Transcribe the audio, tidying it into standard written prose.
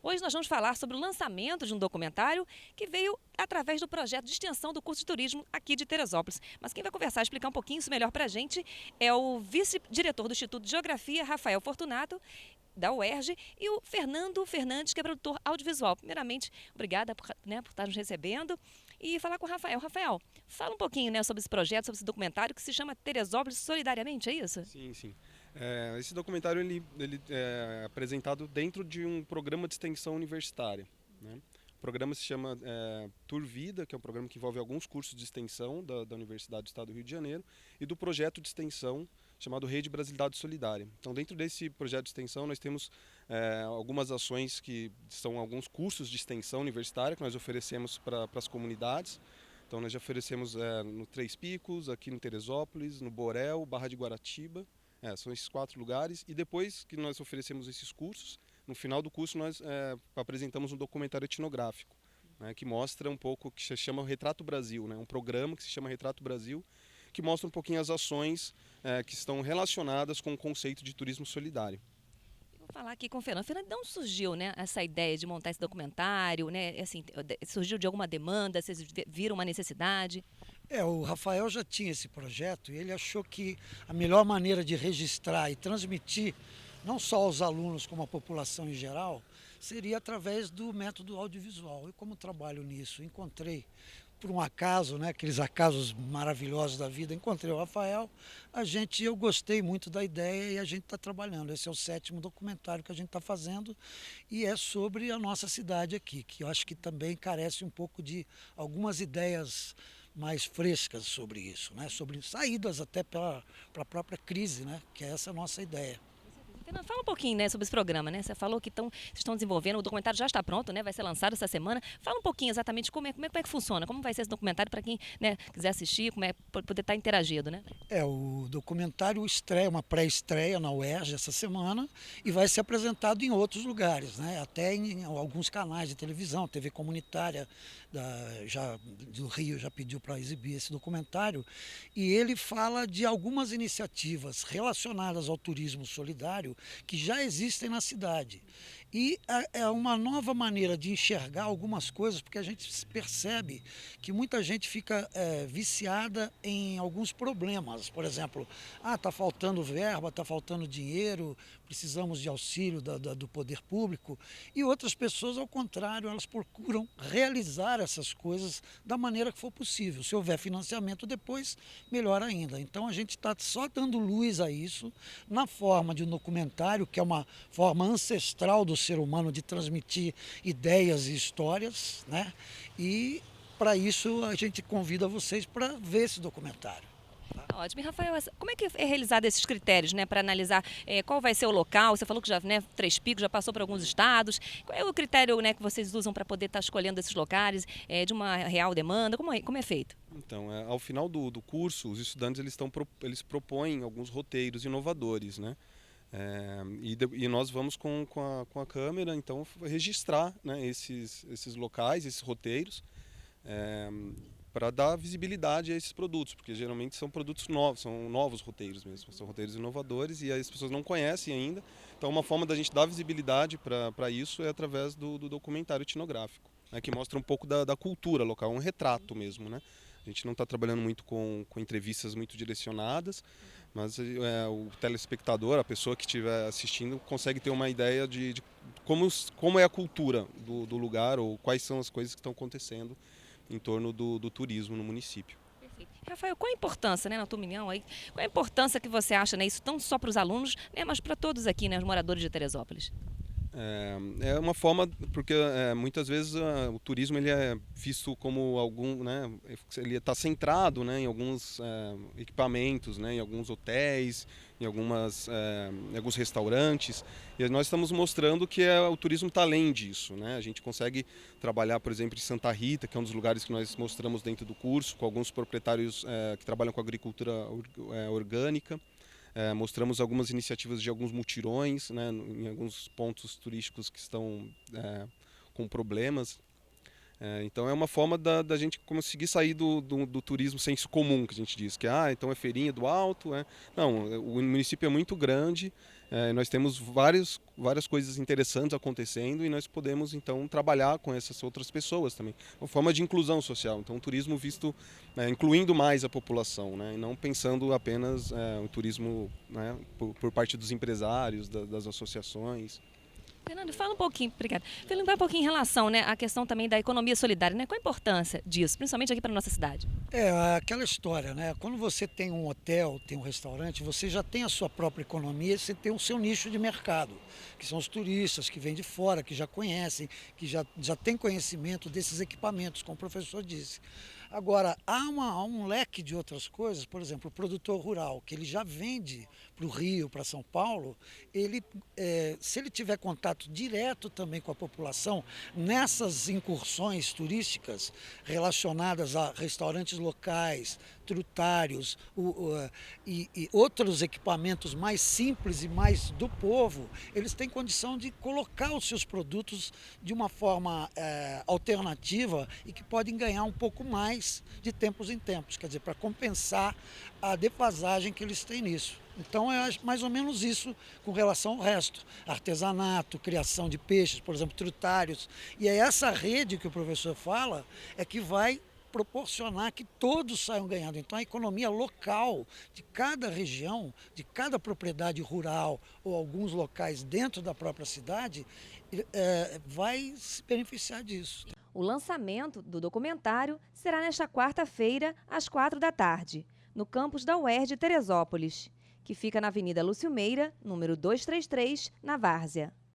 Hoje nós vamos falar sobre o lançamento de um documentário que veio através do projeto de extensão do curso de turismo aqui de Teresópolis. Mas quem vai conversar, explicar um pouquinho isso melhor para a gente é o vice-diretor do Instituto de Geografia, Rafael Fortunato, da UERJ, e o Fernando Fernandes, que é produtor audiovisual. Primeiramente, obrigada por estar nos recebendo e falar com o Rafael. Rafael, fala um pouquinho, né, sobre esse projeto, sobre esse documentário que se chama Teresópolis Solidariamente, é isso? Sim, sim. Esse documentário ele é apresentado dentro de um programa de extensão universitária, né? O programa se chama Tour Vida, que é um programa que envolve alguns cursos de extensão da Universidade do Estado do Rio de Janeiro e do projeto de extensão chamado Rede Brasilidade Solidária. Então, dentro desse projeto de extensão, nós temos algumas ações que são alguns cursos de extensão universitária que nós oferecemos para as comunidades. Então, nós já oferecemos no Três Picos, aqui no Teresópolis, no Borel, Barra de Guaratiba. São esses 4 lugares. E depois que nós oferecemos esses cursos, no final do curso nós apresentamos um documentário etnográfico, né, que mostra um pouco, que se chama Retrato Brasil, né, um programa que se chama Retrato Brasil, que mostra um pouquinho as ações que estão relacionadas com o conceito de turismo solidário. Vou falar aqui com o Fernando. Fernando, de onde surgiu, né, essa ideia de montar esse documentário, né? Assim, surgiu de alguma demanda? Vocês viram uma necessidade? O Rafael já tinha esse projeto e ele achou que a melhor maneira de registrar e transmitir, não só aos alunos como à população em geral, seria através do método audiovisual. Eu, como trabalho nisso, encontrei, por um acaso, né, aqueles acasos maravilhosos da vida, encontrei o Rafael, eu gostei muito da ideia e a gente está trabalhando. Esse é o 7º documentário que a gente está fazendo e é sobre a nossa cidade aqui, que eu acho que também carece um pouco de algumas ideias mais frescas sobre isso, né? Sobre saídas até para a própria crise, né? Que é essa a nossa ideia. Fernando, fala um pouquinho, né, sobre esse programa, né? Você falou que vocês estão desenvolvendo, o documentário já está pronto, né? Vai ser lançado essa semana. Fala um pouquinho exatamente como é que funciona, como vai ser esse documentário para quem, né, quiser assistir, como é poder estar interagido, né? O documentário estreia, uma pré-estreia na UERJ essa semana e vai ser apresentado em outros lugares, né? Até em alguns canais de televisão, TV comunitária do Rio já pediu para exibir esse documentário e ele fala de algumas iniciativas relacionadas ao turismo solidário que já existem na cidade. E é uma nova maneira de enxergar algumas coisas, porque a gente percebe que muita gente fica viciada em alguns problemas. Por exemplo, está faltando verba, está faltando dinheiro, precisamos de auxílio do poder público. E outras pessoas, ao contrário, elas procuram realizar essas coisas da maneira que for possível. Se houver financiamento depois, melhor ainda. Então a gente está só dando luz a isso na forma de um documentário, que é uma forma ancestral do ser humano de transmitir ideias e histórias, né? E para isso a gente convida vocês para ver esse documentário. Ótimo. E, Rafael, como é que é realizado esses critérios, né, para analisar qual vai ser o local? Você falou que já, né, Três Picos já passou por alguns estados. Qual é o critério, né, que vocês usam para poder estar escolhendo esses locais, de uma real demanda? Como é feito? Então, ao final do curso, os estudantes eles propõem alguns roteiros inovadores, né? E nós vamos com a câmera, então, registrar, né, esses locais, esses roteiros, para dar visibilidade a esses produtos, porque geralmente são produtos novos, são novos roteiros mesmo, são roteiros inovadores e as pessoas não conhecem ainda. Então, uma forma da gente dar visibilidade para isso é através do documentário etnográfico, né, que mostra um pouco da cultura local, um retrato mesmo, né? A gente não está trabalhando muito com entrevistas muito direcionadas, mas o telespectador, a pessoa que estiver assistindo, consegue ter uma ideia de como é a cultura do lugar ou quais são as coisas que estão acontecendo em torno do turismo no município. Perfeito. Rafael, qual a importância, né, na tua opinião, aí, qual a importância que você acha, né, isso não só para os alunos, né, mas para todos aqui, né, os moradores de Teresópolis? É uma forma, porque muitas vezes o turismo ele é visto como né, ele está centrado, né, em alguns equipamentos, né, em alguns hotéis, em alguns restaurantes, e nós estamos mostrando que o turismo está além disso, né? A gente consegue trabalhar, por exemplo, em Santa Rita, que é um dos lugares que nós mostramos dentro do curso, com alguns proprietários que trabalham com agricultura orgânica. Mostramos algumas iniciativas de alguns mutirões, né, em alguns pontos turísticos que estão com problemas. Então é uma forma da gente conseguir sair do turismo senso comum, que a gente diz, que então é feirinha do alto. Não, o município é muito grande, nós temos várias coisas interessantes acontecendo e nós podemos então trabalhar com essas outras pessoas também, uma forma de inclusão social. Então o turismo visto incluindo mais a população, né, e não pensando apenas o turismo, né, por parte dos empresários, das associações. Fernando, fala um pouquinho, obrigada. Fala um pouquinho em relação, né, à questão também da economia solidária, né? Qual a importância disso, principalmente aqui para a nossa cidade? É aquela história, né? Quando você tem um hotel, tem um restaurante, você já tem a sua própria economia, você tem o seu nicho de mercado, que são os turistas que vêm de fora, que já conhecem, que já têm conhecimento desses equipamentos, como o professor disse. Agora, há um leque de outras coisas, por exemplo, o produtor rural, que ele já vende para o Rio, para São Paulo, se ele tiver contato direto também com a população, nessas incursões turísticas relacionadas a restaurantes locais, trutários e outros equipamentos mais simples e mais do povo, eles têm condição de colocar os seus produtos de uma forma alternativa e que podem ganhar um pouco mais de tempos em tempos, quer dizer, para compensar a defasagem que eles têm nisso. Então é mais ou menos isso com relação ao resto, artesanato, criação de peixes, por exemplo, trutários, e é essa rede que o professor fala que vai proporcionar que todos saiam ganhando. Então a economia local de cada região, de cada propriedade rural ou alguns locais dentro da própria cidade, vai se beneficiar disso. O lançamento do documentário será nesta quarta-feira, às 16h, no campus da UERJ de Teresópolis, que fica na Avenida Lúcio Meira, número 233, na Várzea.